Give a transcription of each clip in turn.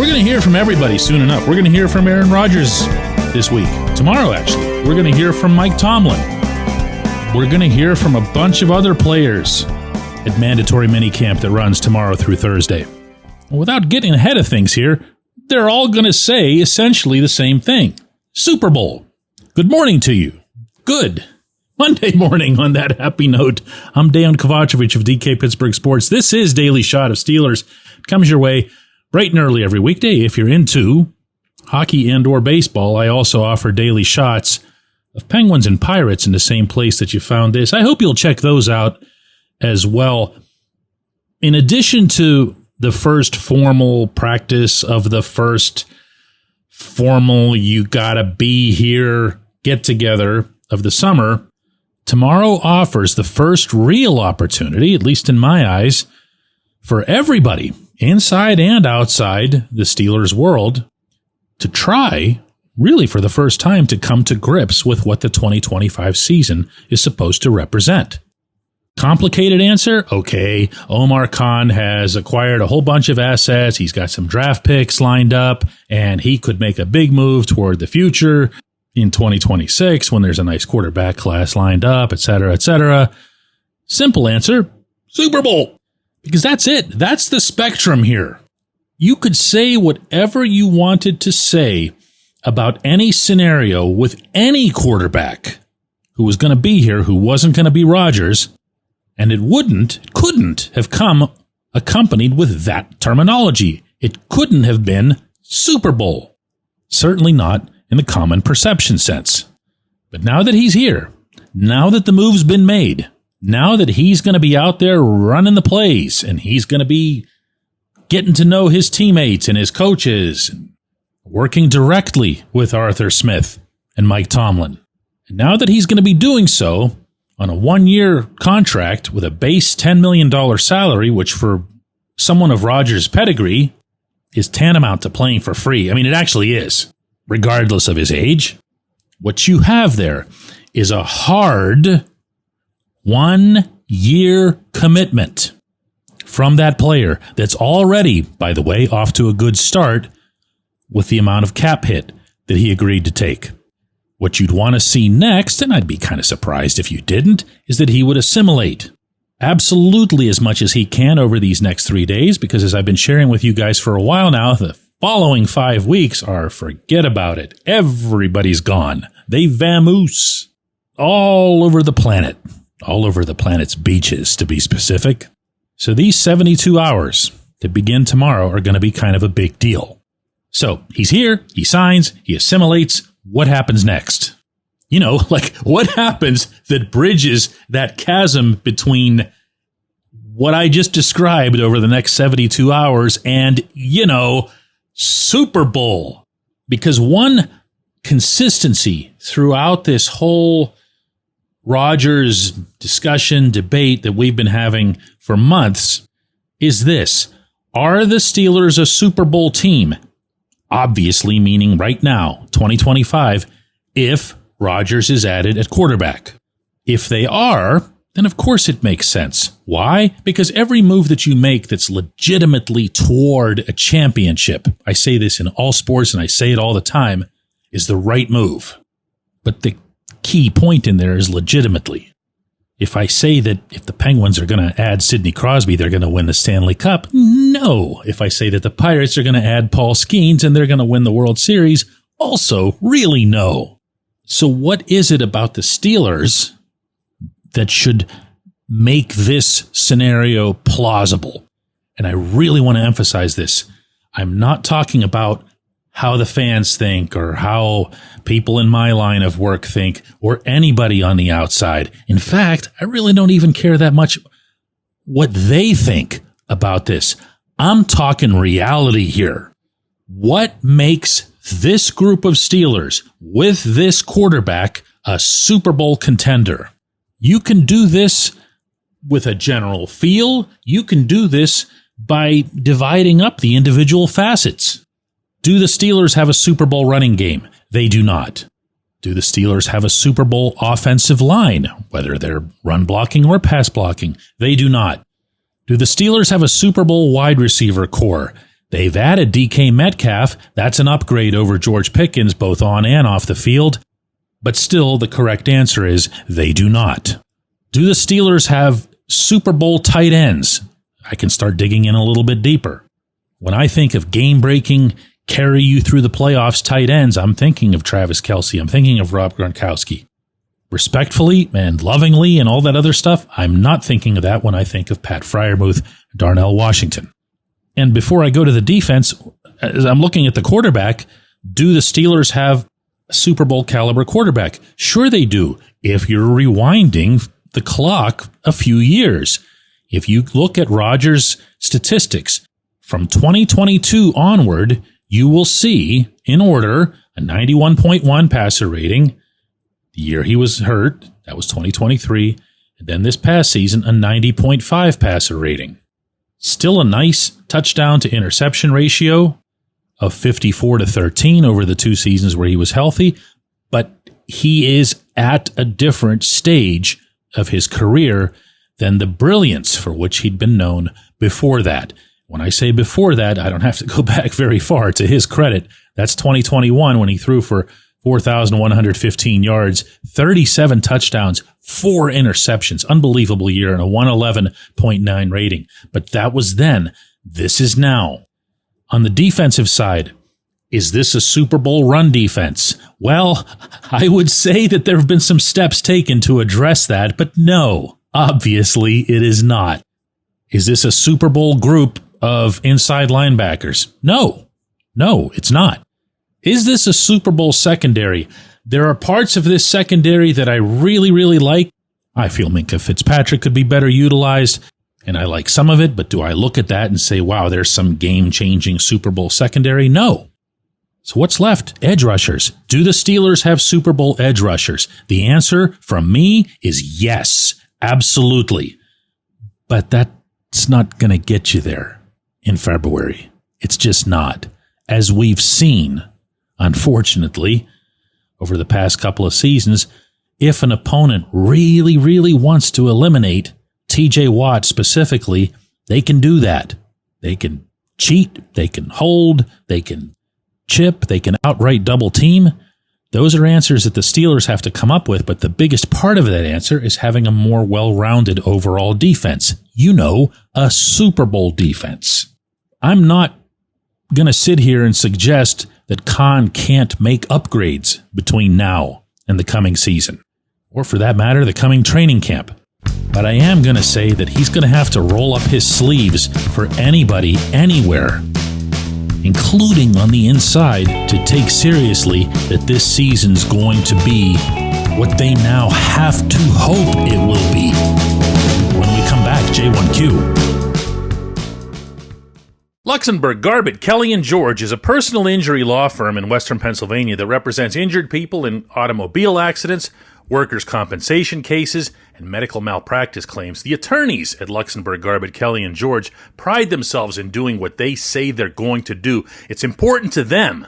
we're going to hear from everybody soon enough. We're going to hear from Aaron Rodgers this week. Tomorrow, actually. We're going to hear from Mike Tomlin. We're going to hear from a bunch of other players at mandatory minicamp that runs tomorrow through Thursday. Without getting ahead of things here, they're all going to say essentially the same thing. Super Bowl. Good morning to you. Good Monday morning on that happy note. I'm Dejan Kovacevic of DK Pittsburgh Sports. This is Daily Shot of Steelers. It comes your way bright and early every weekday. If you're into hockey and or baseball, I also offer daily shots of Penguins and Pirates in the same place that you found this. I hope you'll check those out as well. In addition to the first formal practice of the first formal you gotta be here get together of the summer, tomorrow offers the first real opportunity, at least in my eyes, for everybody inside and outside the Steelers world to try, really for the first time, to come to grips with what the 2025 season is supposed to represent. Complicated answer? Okay, Omar Khan has acquired a whole bunch of assets. He's got some draft picks lined up, and he could make a big move toward the future in 2026 when there's a nice quarterback class lined up, et cetera, et cetera. Simple answer, Super Bowl. Because that's it. That's the spectrum here. You could say whatever you wanted to say about any scenario with any quarterback who was going to be here, who wasn't going to be Rodgers, and it couldn't have come accompanied with that terminology. It couldn't have been Super Bowl. Certainly not in the common perception sense. But now that he's here, now that the move's been made, now that he's going to be out there running the plays, and he's going to be getting to know his teammates and his coaches, working directly with Arthur Smith and Mike Tomlin. And now that he's going to be doing so on a one-year contract with a base $10 million salary, which for someone of Rodgers' pedigree is tantamount to playing for free. I mean, it actually is, regardless of his age. What you have there is a hard one-year commitment from that player that's already, by the way, off to a good start with the amount of cap hit that he agreed to take. What you'd want to see next, and I'd be kind of surprised if you didn't, is that he would assimilate absolutely as much as he can over these next 3 days, because as I've been sharing with you guys for a while now, the following 5 weeks are forget about it. Everybody's gone. They vamoose all over the planet, all over the planet's beaches, to be specific. So these 72 hours that begin tomorrow are going to be kind of a big deal. So he's here, he signs, he assimilates. What happens next? You know, like what happens that bridges that chasm between what I just described over the next 72 hours and, you know, Super Bowl? Because one consistency throughout this whole Rodgers discussion, debate that we've been having for months is this. Are the Steelers a Super Bowl team? Obviously, meaning right now, 2025, if Rodgers is added at quarterback. If they are, then of course it makes sense. Why? Because every move that you make that's legitimately toward a championship, I say this in all sports and I say it all the time, is the right move. But the key point in there is legitimately. If I say that if the Penguins are going to add Sidney Crosby, they're going to win the Stanley Cup, no. If I say that the Pirates are going to add Paul Skeens and they're going to win the World Series, also really no. So what is it about the Steelers that should make this scenario plausible? And I really want to emphasize this. I'm not talking about how the fans think or how people in my line of work think or anybody on the outside. In fact, I really don't even care that much what they think about this. I'm talking reality here. What makes this group of Steelers with this quarterback a Super Bowl contender? You can do this with a general feel. You can do this by dividing up the individual facets. Do the Steelers have a Super Bowl running game? They do not. Do the Steelers have a Super Bowl offensive line, whether they're run blocking or pass blocking? They do not. Do the Steelers have a Super Bowl wide receiver core? They've added DK Metcalf. That's an upgrade over George Pickens, both on and off the field. But still, the correct answer is they do not. Do the Steelers have Super Bowl tight ends? I can start digging in a little bit deeper. When I think of game-breaking, carry you through the playoffs tight ends, I'm thinking of Travis Kelce. I'm thinking of Rob Gronkowski. Respectfully and lovingly and all that other stuff, I'm not thinking of that when I think of Pat Freiermuth, Darnell Washington. And before I go to the defense, as I'm looking at the quarterback, do the Steelers have a Super Bowl caliber quarterback? Sure they do, if you're rewinding the clock a few years. If you look at Rodgers' statistics from 2022 onward, you will see, in order, a 91.1 passer rating. The year he was hurt, that was 2023. And then this past season, a 90.5 passer rating. Still a nice touchdown to interception ratio of 54-13 over the 2 seasons where he was healthy. But he is at a different stage of his career than the brilliance for which he'd been known before that. When I say before that, I don't have to go back very far. To his credit, that's 2021 when he threw for 4,115 yards, 37 touchdowns, 4 interceptions. Unbelievable year and a 111.9 rating. But that was then. This is now. On the defensive side, is this a Super Bowl run defense? Well, I would say that there have been some steps taken to address that, but no, obviously it is not. Is this a Super Bowl group of inside linebackers? No, it's not. Is this a Super Bowl secondary? There are parts of this secondary that I really, really like. I feel Minkah Fitzpatrick could be better utilized, and I like some of it, but do I look at that and say, wow, there's some game-changing Super Bowl secondary? No. So what's left? Edge rushers. Do the Steelers have Super Bowl edge rushers? The answer from me is yes, absolutely. But that's not going to get you there in February. It's just not. As we've seen, unfortunately, over the past couple of seasons, if an opponent really, really wants to eliminate TJ Watt specifically, they can do that. They can cheat, they can hold, they can chip, they can outright double team. Those are answers that the Steelers have to come up with, but the biggest part of that answer is having a more well-rounded overall defense. You know, a Super Bowl defense. I'm not going to sit here and suggest that Khan can't make upgrades between now and the coming season, or for that matter, the coming training camp. But I am going to say that he's going to have to roll up his sleeves for anybody, anywhere, including on the inside, to take seriously that this season's going to be what they now have to hope it will be. When we come back, J1Q. Luxenberg, Garbett, Kelly & George is a personal injury law firm in Western Pennsylvania that represents injured people in automobile accidents, workers' compensation cases, and medical malpractice claims. The attorneys at Luxenberg, Garbett, Kelly & George pride themselves in doing what they say they're going to do. It's important to them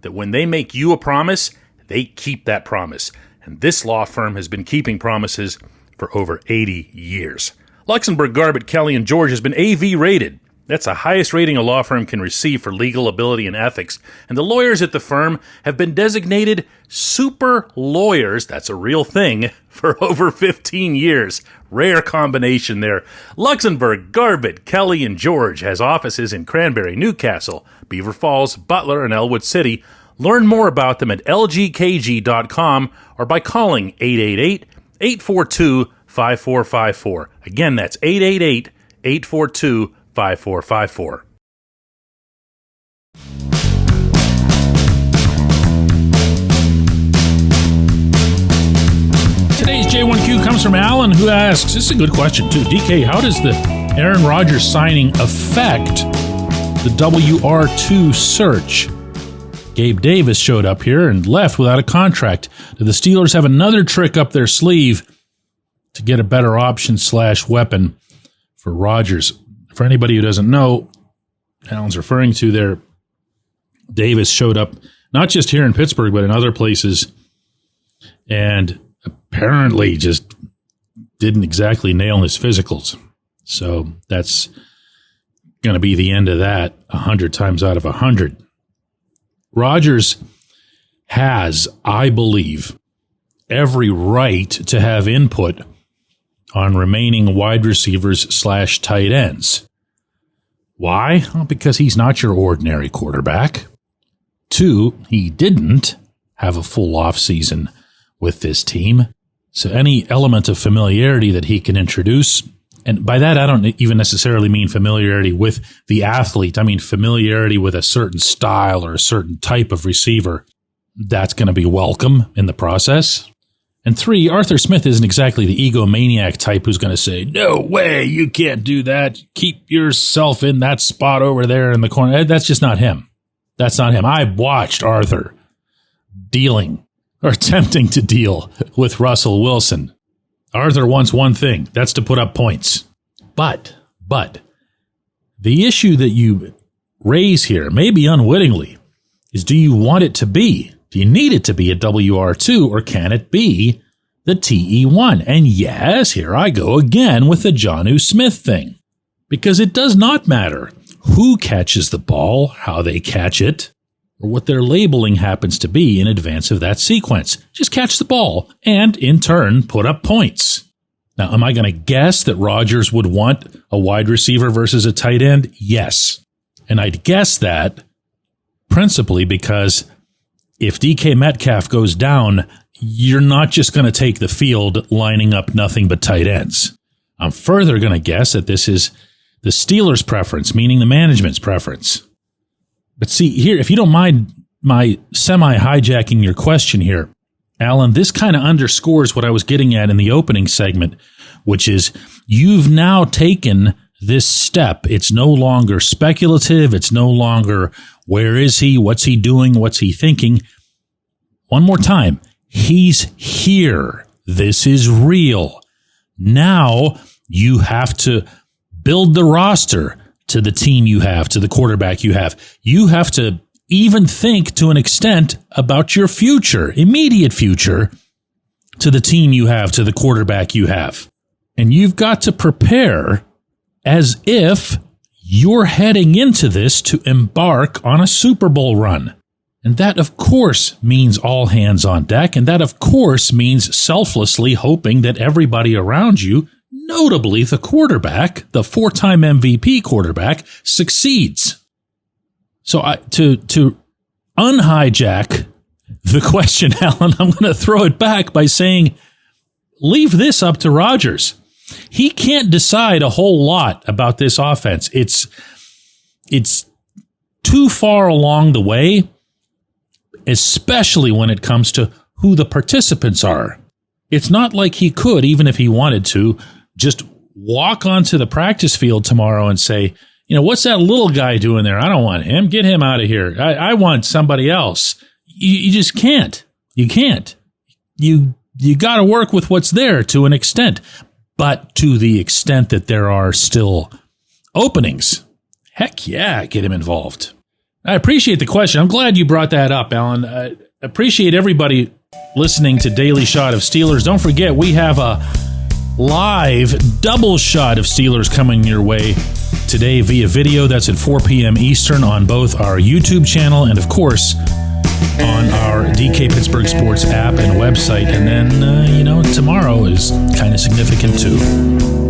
that when they make you a promise, they keep that promise. And this law firm has been keeping promises for over 80 years. Luxenberg, Garbett, Kelly & George has been AV rated. That's the highest rating a law firm can receive for legal ability and ethics. And the lawyers at the firm have been designated super lawyers, that's a real thing, for over 15 years. Rare combination there. Luxenberg, Garbett, Kelly & George has offices in Cranberry, Newcastle, Beaver Falls, Butler, and Elwood City. Learn more about them at lgkg.com or by calling 888-842-5454. Again, that's 888-842-5454. Today's J1Q comes from Alan, who asks, this is a good question too, DK, how does the Aaron Rodgers signing affect the WR2 search? Gabe Davis showed up here and left without a contract. Do the Steelers have another trick up their sleeve to get a better option/weapon for Rodgers? For anybody who doesn't know, Alan's referring to there, Davis showed up not just here in Pittsburgh, but in other places, and apparently just didn't exactly nail his physicals. So that's going to be the end of that 100 times out of 100. Rodgers has, I believe, every right to have input on remaining wide receivers / tight ends. Why? Well, because he's not your ordinary quarterback. 2, he didn't have a full offseason with this team. So any element of familiarity that he can introduce, and by that I don't even necessarily mean familiarity with the athlete. I mean familiarity with a certain style or a certain type of receiver. That's going to be welcome in the process. And 3, Arthur Smith isn't exactly the egomaniac type who's going to say, no way, you can't do that. Keep yourself in that spot over there in the corner. That's just not him. That's not him. I watched Arthur dealing or attempting to deal with Russell Wilson. Arthur wants one thing. That's to put up points. But the issue that you raise here, maybe unwittingly, is do you want it to be? Do you need it to be a WR2 or can it be the TE1? And yes, here I go again with the Jonnu Smith thing. Because it does not matter who catches the ball, how they catch it, or what their labeling happens to be in advance of that sequence. Just catch the ball and, in turn, put up points. Now, am I going to guess that Rodgers would want a wide receiver versus a tight end? Yes. And I'd guess that principally because if DK Metcalf goes down, you're not just going to take the field lining up nothing but tight ends. I'm further going to guess that this is the Steelers' preference, meaning the management's preference. But see, here, if you don't mind my semi-hijacking your question here, Alan, this kind of underscores what I was getting at in the opening segment, which is you've now taken this step. It's no longer speculative. It's no longer, where is he? What's he doing? What's he thinking? One more time. He's here. This is real. Now you have to build the roster to the team you have, to the quarterback you have. You have to even think to an extent about your future, immediate future, to the team you have, to the quarterback you have. And you've got to prepare as if you're heading into this to embark on a Super Bowl run. And that, of course, means all hands on deck. And that, of course, means selflessly hoping that everybody around you, notably the quarterback, the 4-time MVP quarterback, succeeds. So to unhijack the question, Alan, I'm going to throw it back by saying, leave this up to Rodgers. He can't decide a whole lot about this offense. It's too far along the way, especially when it comes to who the participants are. It's not like he could, even if he wanted to, just walk onto the practice field tomorrow and say, what's that little guy doing there? I don't want him. Get him out of here. I want somebody else. You just can't. You can't. You got to work with what's there to an extent. But to the extent that there are still openings, heck yeah, get him involved. I appreciate the question. I'm glad you brought that up, Alan. I appreciate everybody listening to Daily Shot of Steelers. Don't forget, we have a live double shot of Steelers coming your way today via video. That's at 4 p.m. Eastern on both our YouTube channel and, of course, on our DK Pittsburgh Sports app and website. And then, tomorrow is kind of significant too.